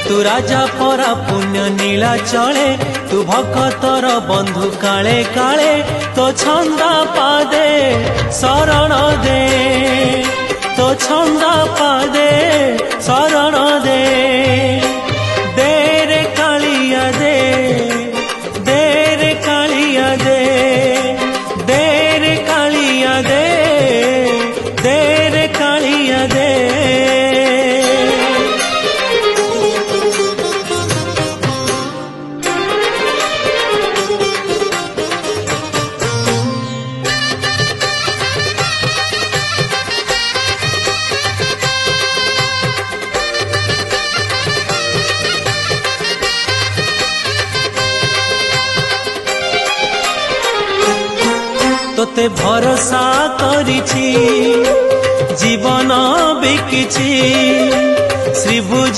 तू राजा परा पुण्य नीला चले तू भक्तर बंधु काले काले तो छंदा पादे शरण दे तो छंदा पादे शरण दे देरे कालिया दे देरे कालिया दे देरे कालिया दे देरे कालिया दे। तोते भरोसा करिछि जीवन बिकिछि श्रीभुज